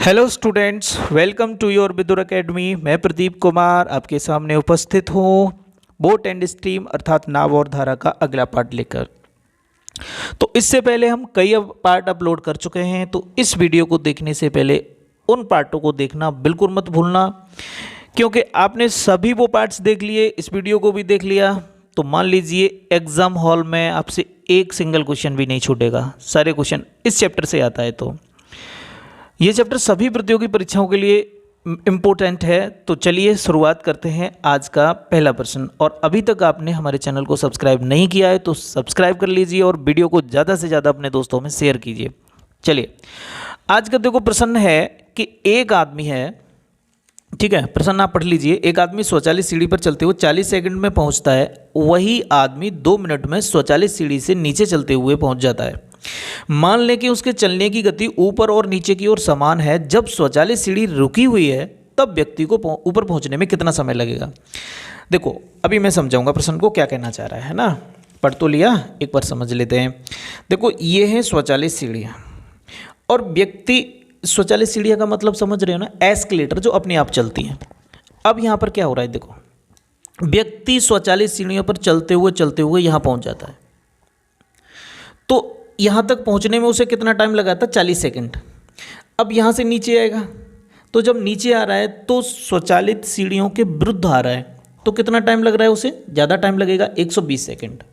Hello students, welcome to your Vidur academy. मैं प्रदीप कुमार आपके सामने उपस्थित हूँ बोट एंड स्ट्रीम अर्थात नाव और धारा का अगला पार्ट लेकर। तो इससे पहले हम कई पार्ट अपलोड कर चुके हैं, तो इस वीडियो को देखने से पहले उन पार्टों को देखना बिल्कुल मत भूलना, क्योंकि आपने सभी वो पार्ट्स देख लिए, इस वीडियो को भी देख लिया तो मान लीजिए एग्ज़ाम हॉल में आपसे एक सिंगल क्वेश्चन भी नहीं छूटेगा। सारे क्वेश्चन इस चैप्टर से आता है, तो ये चैप्टर सभी प्रतियोगी परीक्षाओं के लिए इम्पोर्टेंट है। तो चलिए शुरुआत करते हैं आज का पहला प्रश्न। और अभी तक आपने हमारे चैनल को सब्सक्राइब नहीं किया है तो सब्सक्राइब कर लीजिए और वीडियो को ज़्यादा से ज़्यादा अपने दोस्तों में शेयर कीजिए। चलिए, आज का देखो प्रश्न है कि एक आदमी है, ठीक है, प्रश्न आप पढ़ लीजिए। एक आदमी स्वचालित सीढ़ी पर चलते हुए 40 सेकंड में पहुंचता है, वही आदमी 2 मिनट में स्वचालित सीढ़ी से नीचे चलते हुए पहुंच जाता है। मान लें कि उसके चलने की गति ऊपर और नीचे की ओर समान है। जब स्वचालित सीढ़ी रुकी हुई है तब व्यक्ति को ऊपर पहुंचने में कितना समय लगेगा। देखो, अभी मैं समझाऊंगा प्रश्न को क्या कहना चाह रहा है ना। पढ़ तो लिया, एक बार समझ लेते हैं। देखो, ये है स्वचालित सीढ़ियाँ और व्यक्ति, स्वचालित सीढ़ियाँ का मतलब समझ रहे हो ना, एस्केलेटर जो अपने आप चलती हैं। अब यहाँ पर क्या हो रहा है, देखो, व्यक्ति स्वचालित सीढ़ियों पर चलते हुए यहाँ पहुँच जाता है। तो यहाँ तक पहुँचने में उसे कितना टाइम लगा था, 40 सेकंड। अब यहाँ से नीचे आएगा, तो जब नीचे आ रहा है तो स्वचालित सीढ़ियों के विरुद्ध आ रहा है, तो कितना टाइम लग रहा है, उसे ज़्यादा टाइम लगेगा, 120 सेकंड।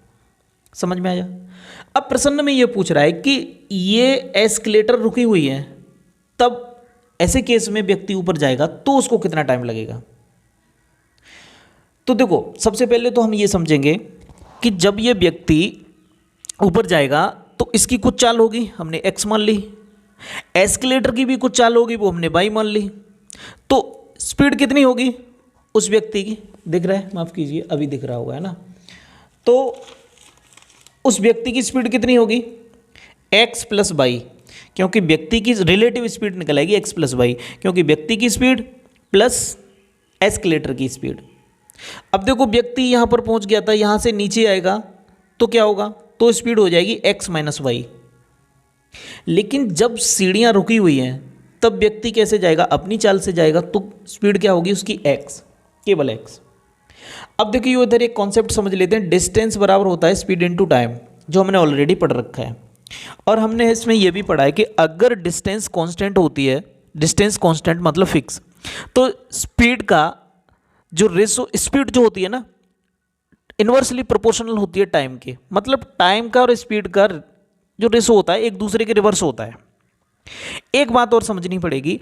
समझ में आया। अब प्रश्न में ये पूछ रहा है कि ये एस्केलेटर रुकी हुई है, तब ऐसे केस में व्यक्ति ऊपर जाएगा तो उसको कितना टाइम लगेगा। तो देखो, सबसे पहले तो हम ये समझेंगे कि जब ये व्यक्ति ऊपर जाएगा तो इसकी कुछ चाल होगी, हमने x मान ली। एस्केलेटर की भी कुछ चाल होगी, वो हमने y मान ली। तो स्पीड कितनी होगी उस व्यक्ति की, दिख रहा है, माफ़ कीजिए अभी दिख रहा होगा, है ना। तो उस व्यक्ति की स्पीड कितनी होगी, x प्लस वाई, क्योंकि व्यक्ति की रिलेटिव स्पीड निकल आएगी x प्लस वाई, क्योंकि व्यक्ति की स्पीड प्लस एस्केलेटर की स्पीड। अब देखो, व्यक्ति यहाँ पर पहुँच गया था, यहाँ से नीचे आएगा तो क्या होगा, तो स्पीड हो जाएगी x माइनस वाई। लेकिन जब सीढ़ियाँ रुकी हुई हैं तब व्यक्ति कैसे जाएगा, अपनी चाल से जाएगा, तो स्पीड क्या होगी उसकी, x, केवल x। अब देखिए, उधर एक कॉन्सेप्ट समझ लेते हैं, डिस्टेंस बराबर होता है स्पीड इनटू टाइम, जो हमने ऑलरेडी पढ़ रखा है। और हमने इसमें यह भी पढ़ा है कि अगर डिस्टेंस कांस्टेंट होती है, डिस्टेंस कांस्टेंट मतलब फिक्स, तो स्पीड का जो रेशो, स्पीड जो होती है ना, इन्वर्सली प्रोपोर्शनल होती है टाइम के। मतलब टाइम का और स्पीड का जो रेशो होता है एक दूसरे के रिवर्स होता है। एक बात और समझनी पड़ेगी,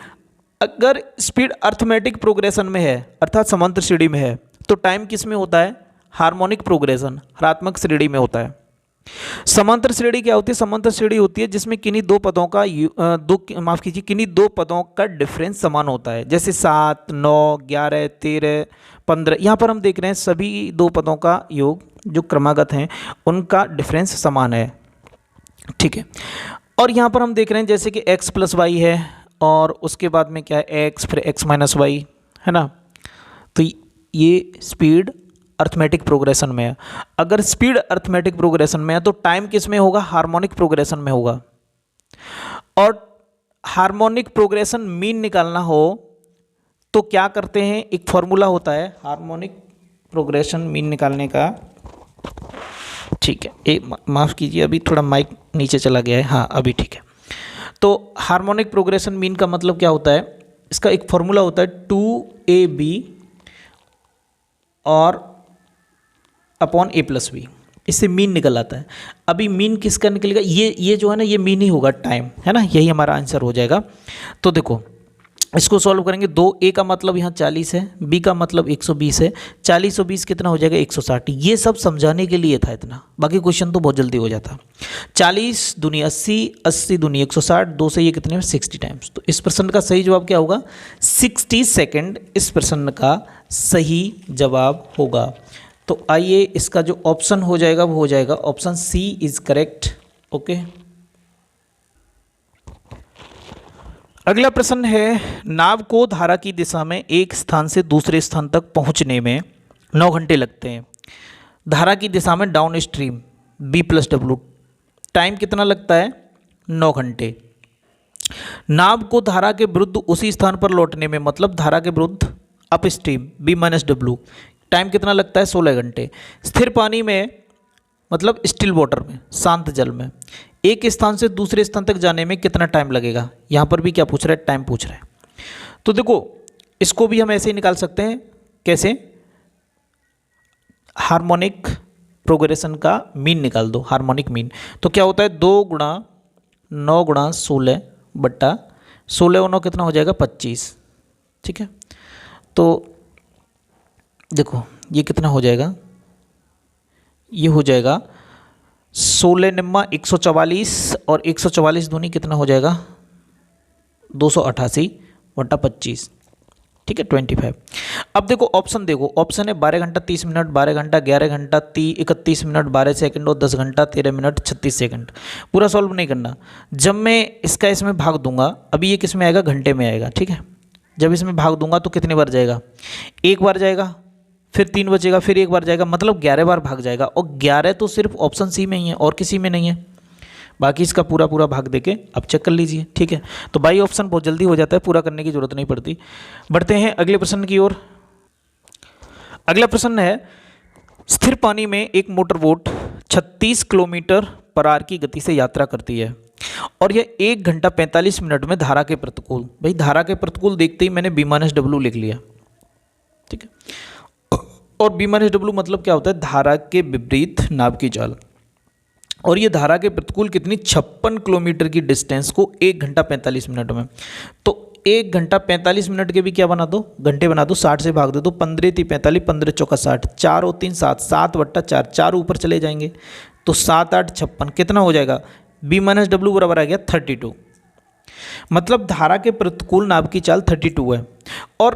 अगर स्पीड अर्थमेटिक प्रोग्रेशन में है अर्थात समांतर श्रेणी में है, तो टाइम किस में होता है, हार्मोनिक प्रोग्रेशन, हरात्मक श्रेणी में होता है। समांतर श्रेणी क्या होती है, समांतर श्रेणी होती है जिसमें किन्हीं दो पदों का किन्हीं दो पदों का डिफरेंस समान होता है। जैसे 7, 9, 11, 13, 15, यहाँ पर हम देख रहे हैं सभी दो पदों का योग जो क्रमागत हैं उनका डिफरेंस समान है, ठीक है। और यहाँ पर हम देख रहे हैं जैसे कि x प्लस वाई है और उसके बाद में क्या है, x फिर x माइनस वाई, है ना। तो ये स्पीड अर्थमेटिक प्रोग्रेशन में है। अगर स्पीड अर्थमेटिक प्रोग्रेशन में है तो टाइम किस में होगा, हार्मोनिक प्रोग्रेशन में होगा। और हार्मोनिक प्रोग्रेशन मीन निकालना हो तो क्या करते हैं, एक फॉर्मूला होता है हार्मोनिक प्रोग्रेशन मीन निकालने का, ठीक है। एक माफ़ कीजिए, अभी थोड़ा माइक नीचे चला गया है, हाँ अभी ठीक है। तो हार्मोनिक प्रोग्रेशन मीन का मतलब क्या होता है, इसका एक फॉर्मूला होता है 2ab और अपॉन a प्लस बी, इससे मीन निकल आता है। अभी मीन किसका निकलेगा, ये जो है ना, ये मीन ही होगा, टाइम, है ना, यही हमारा आंसर हो जाएगा। तो देखो, इसको सॉल्व करेंगे। 2a का मतलब यहाँ 40 है, b का मतलब 120 है, 40 और 20 कितना हो जाएगा, 160। ये सब समझाने के लिए था इतना, बाकी क्वेश्चन तो बहुत जल्दी हो जाता। 40 दूनी 80, 80 दूनी 160, 2 से ये कितने में 60 टाइम्स। तो इस प्रश्न का सही जवाब क्या होगा, 60 सेकेंड इस प्रश्न का सही जवाब होगा। तो आइए, इसका जो ऑप्शन हो जाएगा वो हो जाएगा option C is correct. Okay, अगला प्रश्न है, नाव को धारा की दिशा में एक स्थान से दूसरे स्थान तक पहुंचने में 9 घंटे लगते हैं। धारा की दिशा में down stream B + W, time कितना लगता है, 9 घंटे। नाव को धारा के विरुद्ध उसी स्थान पर लौटने में, मतलब धारा के विरुद्ध अप स्ट्रीम B-W, टाइम कितना लगता है 16 घंटे। स्थिर पानी में मतलब स्टिल वाटर में, शांत जल में एक स्थान से दूसरे स्थान तक जाने में कितना टाइम लगेगा। यहाँ पर भी क्या पूछ रहा है, टाइम पूछ रहा है। तो देखो इसको भी हम ऐसे ही निकाल सकते हैं, कैसे, हार्मोनिक प्रोग्रेशन का मीन निकाल दो, हार्मोनिक मीन। तो क्या होता है 2 गुणा 9 गुणा 16 बट्टा 16 और 9 कितना हो जाएगा 25। ठीक है, तो देखो ये कितना हो जाएगा, ये हो जाएगा 16 निम्मा 144 और 144 दूनी कितना हो जाएगा 288 बट्टा 25। ठीक है 25। अब देखो ऑप्शन, देखो ऑप्शन है 12 घंटा 30 मिनट, 12 घंटा 11 घंटा 31 मिनट 12 सेकंड और 10 घंटा 13 मिनट 36 सेकंड। पूरा सॉल्व नहीं करना। जब मैं इसका इसमें भाग दूंगा, अभी ये किस में आएगा, घंटे में आएगा। ठीक है, जब इसमें भाग दूंगा तो कितने बार जाएगा, एक बार जाएगा, फिर 3 बचेगा, फिर एक बार जाएगा, मतलब 11 बार भाग जाएगा। और 11 तो सिर्फ ऑप्शन सी में ही है और किसी में नहीं है, बाकी इसका पूरा पूरा भाग देके अब चेक कर लीजिए। ठीक है, तो बाई ऑप्शन बहुत जल्दी हो जाता है, पूरा करने की जरूरत नहीं पड़ती। बढ़ते हैं अगले प्रश्न की ओर। अगला प्रश्न है, स्थिर पानी में एक motor boat 36 kilometre per hour की गति से यात्रा करती है और यह 1 घंटा 45 मिनट में धारा के प्रतिकूल, भाई धारा के प्रतिकूल देखते ही मैंने B-W लिख लिया। ठीक है, और B-W मतलब क्या होता है, धारा के विपरीत नाव की चाल। और ये धारा के प्रतिकूल कितनी, 56 किलोमीटर की डिस्टेंस को 1 घंटा 45 मिनट में। तो 1 घंटा 45 मिनट के भी क्या बना दो, घंटे बना दो, 60 से भाग दे दो, 15 × 3 = 45, 15 × 4 = 60, 4 और 3 7, 7 बट्टा 4, 4 ऊपर चले जाएंगे तो 7 8 56 कितना हो जाएगा, B-W बराबर आ गया 32। मतलब धारा के प्रतिकूल नाव की चाल 32 है। और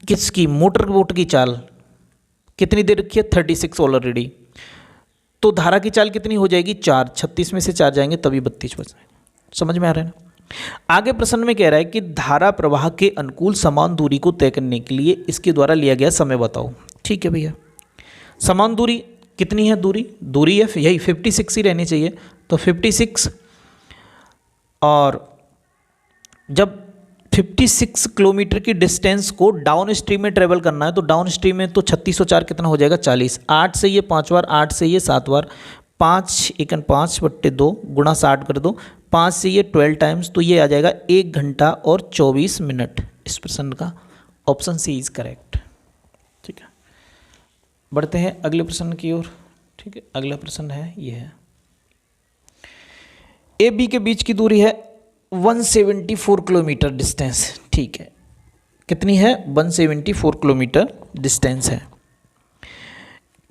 किसकी, मोटर बोट की चाल कितनी दे रखी है, 36 ऑलरेडी। तो धारा की चाल कितनी हो जाएगी, 4, 36 में से 4 जाएंगे तभी 32 बच जाएंगे। समझ में आ रहा है ना। आगे प्रश्न में कह रहा है कि धारा प्रवाह के अनुकूल समान दूरी को तय करने के लिए इसके द्वारा लिया गया समय बताओ। ठीक है भैया, समान दूरी कितनी है, दूरी है यही 56 ही रहनी चाहिए। तो 56, और जब 56 किलोमीटर की डिस्टेंस को डाउन स्ट्रीम में ट्रेवल करना है तो डाउन स्ट्रीम में तो 3604 कितना हो जाएगा 40, 8 से ये 5 बार, 8 से ये 7 बार, 5 × 5 / 2 गुणा 60 कर दो, 5 से ये 12 टाइम्स, तो ये आ जाएगा 1 घंटा और 24 मिनट। इस प्रश्न का ऑप्शन सी इज करेक्ट। ठीक है, बढ़ते हैं अगले प्रश्न की ओर। ठीक है, अगला प्रश्न है ये है, ए बी के बीच की दूरी है 174 किलोमीटर डिस्टेंस। ठीक है, कितनी है, 174 किलोमीटर डिस्टेंस है।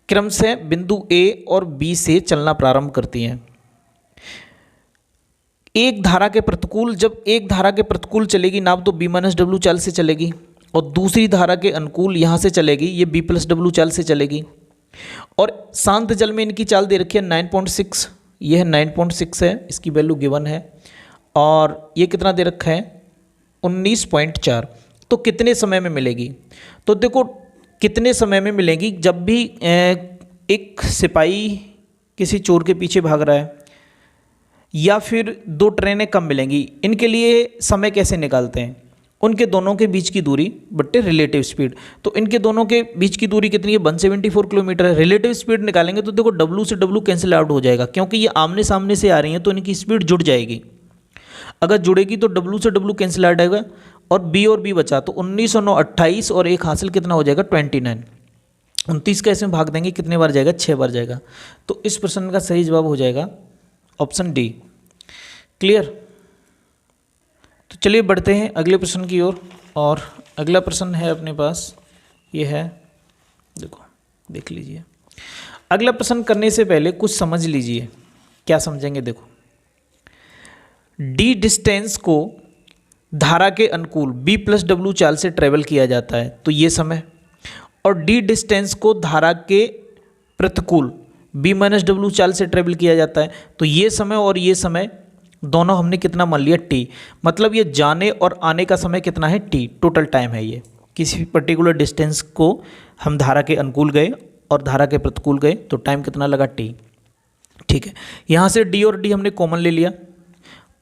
क्रम से बिंदु ए और बी से चलना प्रारंभ करती हैं। एक धारा के प्रतिकूल, जब एक धारा के प्रतिकूल चलेगी नाव तो B-W चाल से चलेगी, और दूसरी धारा के अनुकूल यहाँ से चलेगी, ये B+W चाल से चलेगी। और शांत जल में इनकी चाल दे रखी है 9.6, ये है 9.6 है, इसकी वैल्यू गिवन है। और ये कितना दे रखा है 19.4। तो कितने समय में मिलेगी, तो देखो कितने समय में मिलेगी, जब भी एक सिपाही किसी चोर के पीछे भाग रहा है या फिर 2 ट्रेनें कम मिलेंगी, इनके लिए समय कैसे निकालते हैं, उनके दोनों के बीच की दूरी बट्टे रिलेटिव स्पीड। तो इनके दोनों के बीच की दूरी कितनी है 174 किलोमीटर है। रिलेटिव स्पीड निकालेंगे तो देखो W से W कैंसिल आउट हो जाएगा, क्योंकि ये आमने सामने से आ रही हैं तो इनकी स्पीड जुड़ जाएगी। अगर जुड़ेगी तो W से W कैंसिल आउट आएगा और B बचा, तो 19 और 9 28 और 1 हासिल कितना हो जाएगा 29। 29 का इसमें भाग देंगे कितने बार जाएगा, 6 बार जाएगा। तो इस प्रश्न का सही जवाब हो जाएगा ऑप्शन डी। क्लियर। तो चलिए बढ़ते हैं अगले प्रश्न की ओर। और अगला प्रश्न है अपने पास, ये है, देखो देख लीजिए। अगला प्रश्न करने से पहले कुछ समझ लीजिए। क्या समझेंगे, देखो डी डिस्टेंस को धारा के अनुकूल B+W चाल से ट्रेवल किया जाता है तो ये समय, और डी डिस्टेंस को धारा के प्रतिकूल B-W चाल से ट्रेवल किया जाता है तो ये समय और ये समय दोनों हमने कितना मान लिया T। मतलब ये जाने और आने का समय कितना है T, टोटल टाइम है ये। किसी पर्टिकुलर डिस्टेंस को हम धारा के अनुकूल गए और धारा के प्रतिकूल गए तो टाइम कितना लगा T। ठीक है, यहाँ से D और D हमने कॉमन ले लिया,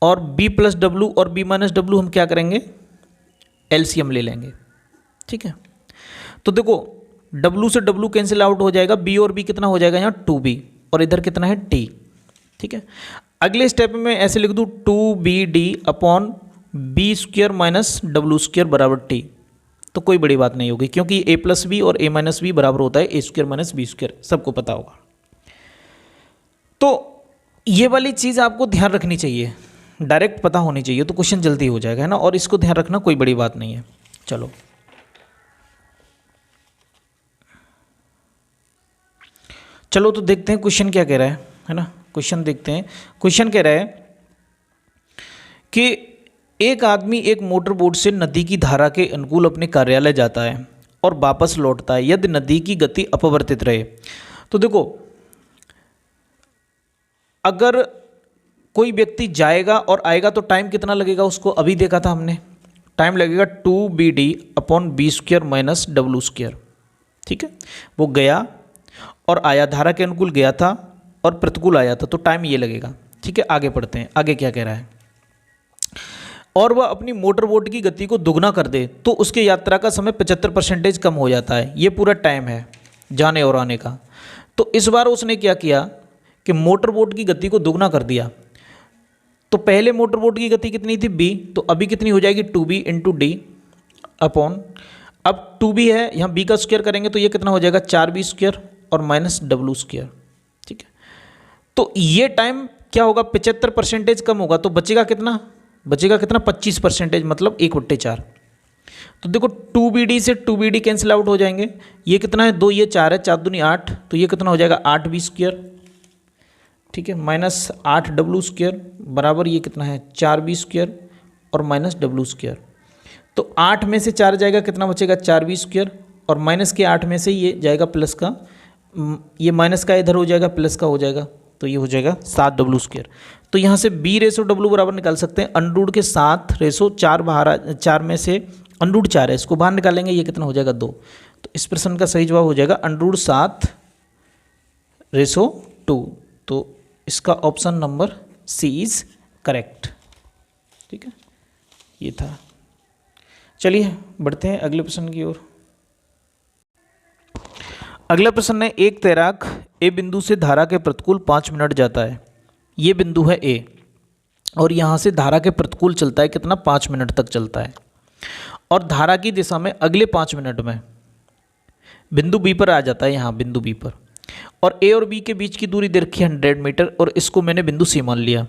और b प्लस डब्लू और b माइनस डब्लू हम क्या करेंगे, एलसीएम ले लेंगे। ठीक है, तो देखो w से w कैंसिल आउट हो जाएगा, b और b कितना हो जाएगा यहाँ 2b, और इधर कितना है t। ठीक है, अगले स्टेप में ऐसे लिख दूँ 2bd upon B square minus W square बराबर t। तो कोई बड़ी बात नहीं होगी, क्योंकि a प्लस बी और a माइनस बी बराबर होता है a square minus B square, सबको पता होगा। तो ये वाली चीज़ आपको ध्यान रखनी चाहिए, डायरेक्ट पता होनी चाहिए, तो क्वेश्चन जल्दी हो जाएगा, है ना। और इसको ध्यान रखना, कोई बड़ी बात नहीं है। चलो चलो तो देखते हैं क्वेश्चन क्या कह रहा है ना। क्वेश्चन देखते हैं। क्वेश्चन कह रहा है कि एक आदमी एक मोटर बोट से नदी की धारा के अनुकूल अपने कार्यालय जाता है और वापस लौटता है यदि नदी की गति अपवर्तित रहे। तो देखो, अगर कोई व्यक्ति जाएगा और आएगा तो टाइम कितना लगेगा उसको, अभी देखा था हमने, टाइम लगेगा 2bd upon B square minus W square. ठीक है, वो गया और आया, धारा के अनुकूल गया था और प्रतिकूल आया था, तो टाइम ये लगेगा। ठीक है, आगे पढ़ते हैं, आगे क्या कह रहा है। और वह अपनी मोटर बोट की गति को दुगना कर दे तो उसके यात्रा का समय 75% कम हो जाता है। ये पूरा टाइम है जाने और आने का। तो इस बार उसने क्या किया कि मोटर बोट की गति को दुगना कर दिया। तो पहले मोटर बोट की गति कितनी थी b, तो अभी कितनी हो जाएगी 2b इंटू डी अपॉन, अब 2b है, यहाँ b का स्क्वायर करेंगे तो ये कितना हो जाएगा 4b स्क्वायर और माइनस डब्लू स्क्वायर। ठीक है, तो ये टाइम क्या होगा 75% कम होगा, तो बचेगा कितना, बचेगा कितना 25%, मतलब 1/4। तो देखो 2bd से 2bd कैंसिल आउट हो जाएंगे, ये कितना है 2, ये 4 है, 4 दूनी 8, तो ये कितना हो जाएगा 8b स्क्वायर। ठीक है, माइनस 8w स्क्वायर बराबर ये कितना है 4b स्क्वायर और माइनस डब्लू स्क्वायर। तो 8 में से 4 जाएगा, कितना बचेगा 4b स्क्वायर, और माइनस के 8 में से ये जाएगा प्लस का, ये माइनस का इधर हो जाएगा, प्लस का हो जाएगा, तो ये हो जाएगा 7w स्क्वायर। तो यहाँ से b रेसो w बराबर निकाल सकते हैं, अंडरूट के 7 रेसो 4 बाहर, 4 में से अंडरूट 4 है, इसको बाहर निकालेंगे, ये कितना हो जाएगा 2। तो इस प्रश्न का सही जवाब हो जाएगा अंडरूट 7 रेसो 2। तो इसका option number C is correct. ठीक है, ये था। चलिए बढ़ते हैं अगले प्रश्न की ओर। अगला प्रश्न है, एक तैराक ए बिंदु से धारा के प्रतिकूल 5 मिनट जाता है। ये बिंदु है ए और यहाँ से धारा के प्रतिकूल चलता है कितना 5 मिनट तक चलता है, और धारा की दिशा में अगले 5 मिनट में बिंदु बी पर आ जाता है, यहाँ बिंदु बी पर, और ए और बी के बीच की दूरी दे रखी है 100 मीटर, और इसको मैंने बिंदु सी मान लिया।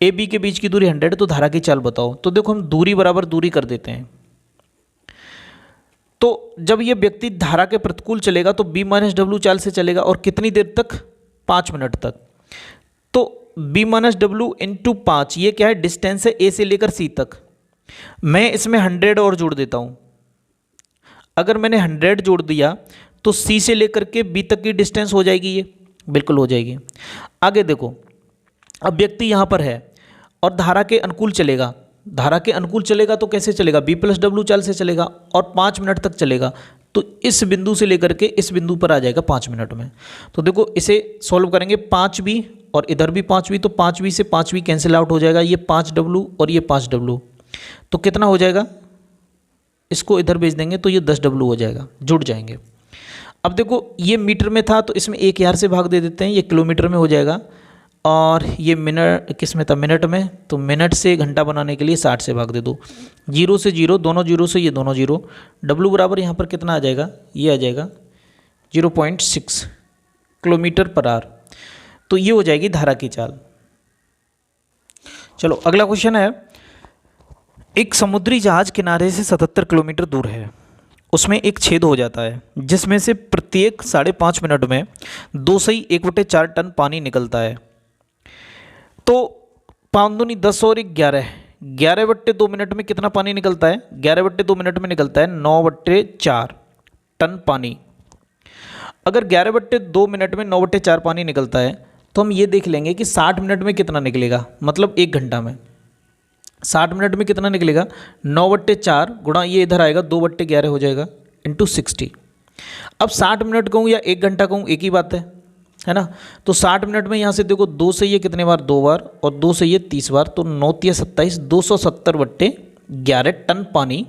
ए बी के बीच की दूरी 100, तो धारा की चाल बताओ। तो देखो हम दूरी बराबर दूरी कर देते हैं। तो जब ये व्यक्ति धारा के प्रतिकूल चलेगा तो b माइनस डब्लू चाल से चलेगा, और कितनी देर तक 5 मिनट तक। तो b माइनस डब्लू इंटू 5, ये क्या है डिस्टेंस है a से लेकर c तक। मैं इसमें 100 और जोड़ देता हूँ। अगर मैंने 100 जोड़ दिया तो c से लेकर के b तक की डिस्टेंस हो जाएगी, ये बिल्कुल हो जाएगी। आगे देखो, अब व्यक्ति यहाँ पर है और धारा के अनुकूल चलेगा। धारा के अनुकूल चलेगा तो कैसे चलेगा, b प्लस डब्लू चाल से चलेगा और 5 मिनट तक चलेगा। तो इस बिंदु से लेकर के इस बिंदु पर आ जाएगा 5 मिनट में। तो देखो इसे सॉल्व करेंगे, 5b और इधर भी 5b, तो 5b से 5b कैंसिल आउट हो जाएगा, ये 5w और ये 5w, तो कितना हो जाएगा, इसको इधर भेज देंगे तो ये 10w हो जाएगा, जुड़ जाएंगे। अब देखो ये मीटर में था तो इसमें 1000 से भाग दे देते हैं, ये किलोमीटर में हो जाएगा, और ये मिनट किस में था, मिनट में, तो मिनट से घंटा बनाने के लिए 60 से भाग दे दो। 0 से 0, दोनों 0 से ये दोनों 0, W बराबर यहाँ पर कितना आ जाएगा, ये आ जाएगा 0.6 किलोमीटर पर आवर। तो ये हो जाएगी धारा की चाल। चलो अगला क्वेश्चन है, एक समुद्री जहाज किनारे से 77 किलोमीटर दूर है, उसमें एक छेद हो जाता है जिसमें से प्रत्येक 5.5 मिनट में 2/1/4 टन पानी निकलता है। तो 5 दूनी 10 और 11, 11/2 मिनट में कितना पानी निकलता है, 11/2 मिनट में निकलता है 9/4 टन पानी। अगर 11/2 मिनट में 9/4 पानी निकलता है तो हम ये देख लेंगे कि 60 मिनट में कितना निकलेगा, मतलब 1 घंटा में 60 मिनट में कितना निकलेगा, 9/4 गुणा ये इधर आएगा 2/11 हो जाएगा इंटू 60। अब 60 मिनट कहूँ या 1 घंटा कहूँ एक ही बात है, है ना। तो 60 मिनट में यहाँ से देखो 2 से ये कितने बार, 2 बार, और 2 से ये 30 बार, तो 9 × 27 270 बट्टे 11 टन पानी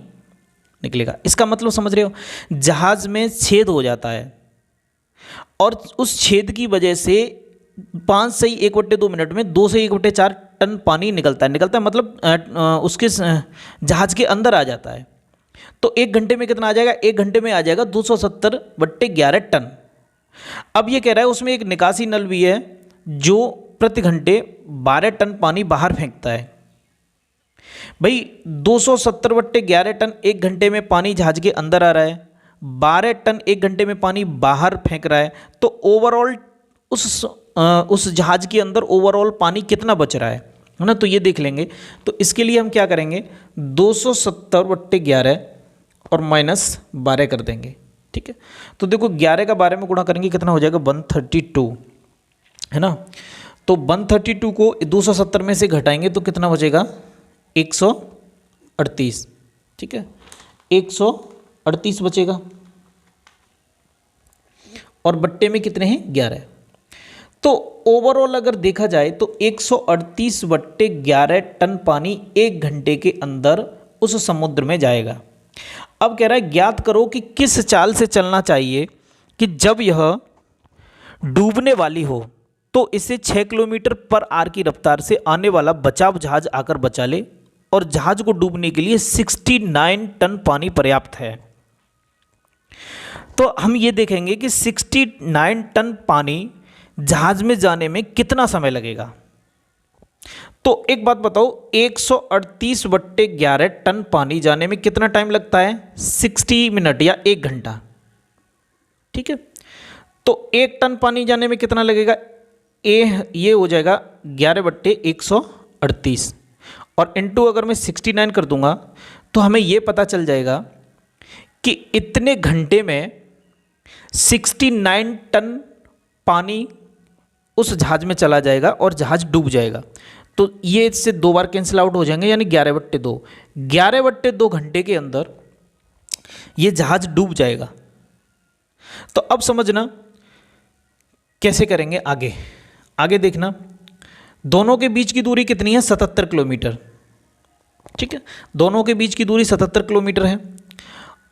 निकलेगा। इसका मतलब समझ रहे हो, जहाज में छेद हो जाता है और उस छेद की वजह से 5 से 1/2 मिनट में 2 से 1/4 टन पानी निकलता है मतलब उसके जहाज के अंदर आ जाता है। तो 1 घंटे में कितना आ जाएगा, 1 घंटे में आ जाएगा 270 बट्टे 11 टन। अब ये कह रहा है उसमें एक निकासी नल भी है जो प्रति घंटे 12 टन पानी बाहर फेंकता है। भाई 270 बट्टे 11 टन 1 घंटे में पानी जहाज के अंदर आ रहा है, 12 टन 1 घंटे में पानी बाहर फेंक रहा है, तो ओवरऑल उस जहाज के अंदर ओवरऑल पानी कितना बच रहा है ना। तो ये देख लेंगे। तो इसके लिए हम क्या करेंगे, 270 बट्टे 11 और -12 कर देंगे। ठीक है, तो देखो 11 का 12 में गुणा करेंगे कितना हो जाएगा, 132, है ना। तो 132 को 270 में से घटाएंगे तो कितना बचेगा, 138। ठीक है, 138 बचेगा और बट्टे में कितने हैं, 11। तो ओवरऑल अगर देखा जाए तो 138 बट्टे 11 टन पानी 1 घंटे के अंदर उस समुद्र में जाएगा। अब कह रहा है ज्ञात करो कि किस चाल से चलना चाहिए कि जब यह डूबने वाली हो तो इसे 6 किलोमीटर पर आवर की रफ्तार से आने वाला बचाव जहाज आकर बचा ले और जहाज को डूबने के लिए 69 टन पानी पर्याप्त है। तो हम ये देखेंगे कि 69 टन पानी जहाज में जाने में कितना समय लगेगा। तो एक बात बताओ, 138 बट्टे 11 टन पानी जाने में कितना टाइम लगता है, 60 मिनट या 1 घंटा। ठीक है, तो 1 टन पानी जाने में कितना लगेगा, ये हो जाएगा 11 बट्टे 138 और इनटू अगर मैं 69 कर दूंगा तो हमें ये पता चल जाएगा कि इतने घंटे में 69 टन पानी उस जहाज में चला जाएगा और जहाज डूब जाएगा। तो ये इससे 2 बार कैंसिल आउट हो जाएंगे, यानी 11/2, 11/2 घंटे के अंदर ये जहाज डूब जाएगा। तो अब समझना कैसे करेंगे आगे। आगे देखना, दोनों के बीच की दूरी कितनी है, 77 किलोमीटर। ठीक है, दोनों के बीच की दूरी 77 किलोमीटर है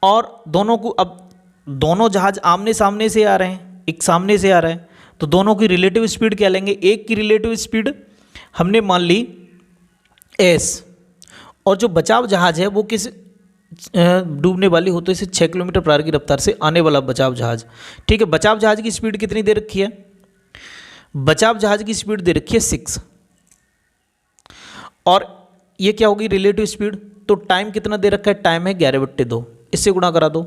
और दोनों को, अब दोनों जहाज आमने सामने से आ रहे हैं, एक सामने से आ रहा है, तो दोनों की रिलेटिव स्पीड क्या लेंगे, एक की रिलेटिव स्पीड हमने मान ली s और जो बचाव जहाज है वो किस डूबने वाली हो तो इसे 6 किलोमीटर पर आवर की रफ्तार से आने वाला बचाव जहाज। ठीक है, बचाव जहाज की स्पीड कितनी दे रखी है, बचाव जहाज की स्पीड दे रखी है 6 और ये क्या होगी रिलेटिव स्पीड। तो टाइम कितना दे रखा है, टाइम है 11/2, इससे गुणा करा दो।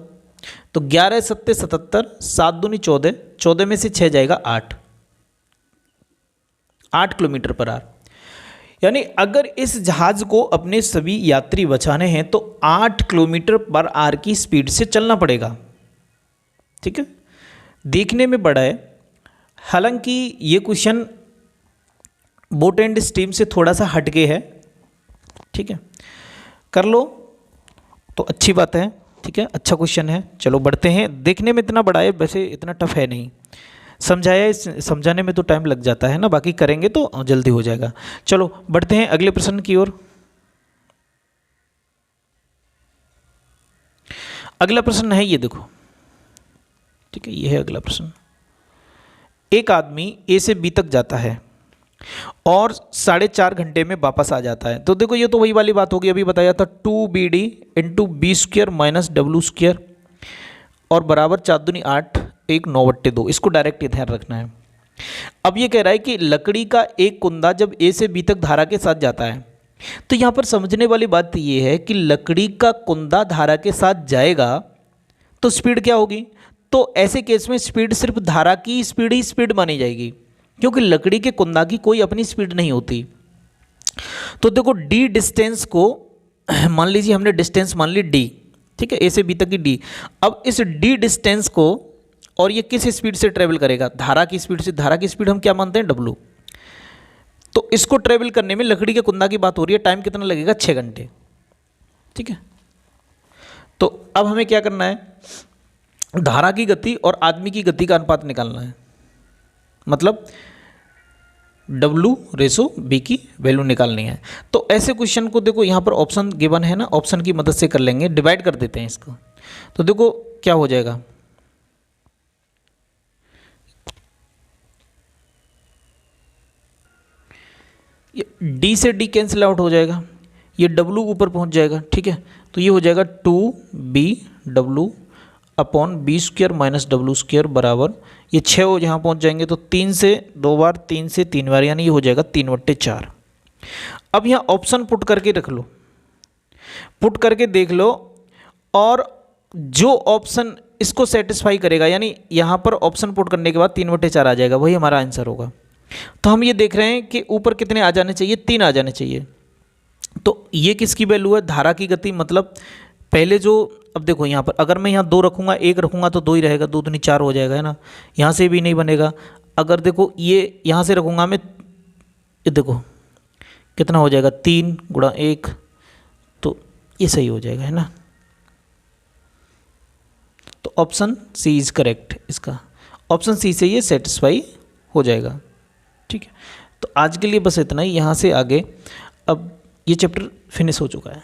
तो 11 × 7 = 77, 7 दूनी 14, 14 में से 6 जाएगा 8 किलोमीटर पर आवर। यानी अगर इस जहाज को अपने सभी यात्री बचाने हैं तो 8 किलोमीटर पर आवर की स्पीड से चलना पड़ेगा। ठीक है, देखने में बड़ा है, हालांकि ये क्वेश्चन बोट एंड स्टीम से थोड़ा सा हटके है। ठीक है, कर लो तो अच्छी बात है। ठीक है, अच्छा क्वेश्चन है। चलो बढ़ते हैं, देखने में इतना बड़ा है, वैसे इतना टफ है नहीं, समझाने में तो टाइम लग जाता है ना, बाकी करेंगे तो जल्दी हो जाएगा। चलो बढ़ते हैं अगले प्रश्न की ओर। अगला प्रश्न है ये देखो। ठीक है, ये है अगला प्रश्न। एक आदमी ए से बी तक जाता है और 4.5 घंटे में वापस आ जाता है। तो देखो ये तो वही वाली बात होगी, अभी बताया था 2BD × B² - W² और बराबर 4 दूनी 8, 1 9/2। इसको डायरेक्ट ध्यान रखना है। अब ये कह रहा है कि लकड़ी का एक कुंदा जब ए से बी तक धारा के साथ जाता है, तो यहाँ पर समझने वाली बात ये है कि लकड़ी का कुंदा धारा के साथ जाएगा तो स्पीड क्या होगी। तो ऐसे केस में स्पीड सिर्फ धारा की स्पीड ही स्पीड मानी जाएगी, क्योंकि लकड़ी के कुंदा की कोई अपनी स्पीड नहीं होती। तो देखो डी डिस्टेंस को मान लीजिए, हमने डिस्टेंस मान ली डी। ठीक है, ए से बी तक की डी। अब इस डी डिस्टेंस को, और ये किस स्पीड से ट्रेवल करेगा, धारा की स्पीड से। धारा की स्पीड हम क्या मानते हैं, W। तो इसको ट्रेवल करने में लकड़ी के कुंदा की बात हो रही है, टाइम कितना लगेगा, 6 घंटे। ठीक है, तो अब हमें क्या करना है, धारा की गति और आदमी की गति का अनुपात निकालना है। मतलब W/B की वैल्यू निकालनी है। तो ऐसे क्वेश्चन को देखो यहाँ पर ऑप्शन गिवन है ना, ऑप्शन की मदद से कर लेंगे, डिवाइड कर देते हैं इसको। तो देखो क्या हो जाएगा, ये D से D कैंसिल आउट हो जाएगा, ये W ऊपर पहुँच जाएगा, ठीक है। तो ये हो जाएगा 2BW upon B² minus W² बराबर, ये 6 हो यहाँ पहुँच जाएंगे, तो 3 से 2 बार, 3 से 3 बार, यानी ये हो जाएगा 3/4। अब यहाँ ऑप्शन पुट करके रख लो, पुट करके देख लो, और जो ऑप्शन इसको सेटिस्फाई करेगा, यानी यहाँ पर ऑप्शन पुट करने के बाद 3/4 आ जाएगा, वही हमारा आंसर होगा। तो हम ये देख रहे हैं कि ऊपर कितने आ जाने चाहिए, 3 आ जाने चाहिए। तो ये किसकी वैल्यू है, धारा की गति, मतलब पहले जो, अब देखो यहाँ पर अगर मैं यहाँ 2 रखूँगा, 1 रखूँगा तो 2 ही रहेगा, 2 दूनी 4 हो जाएगा, है ना। यहाँ से भी नहीं बनेगा। अगर देखो ये यहाँ से रखूँगा मैं, ये देखो कितना हो जाएगा, 3 गुणा 1, तो ये सही हो जाएगा, है ना। तो ऑप्शन सी इज़ करेक्ट, इसका ऑप्शन सी से ये सेटिस्फाई हो जाएगा, ठीक है। तो आज के लिए बस इतना ही, यहाँ से आगे अब ये चैप्टर फिनिश हो चुका है।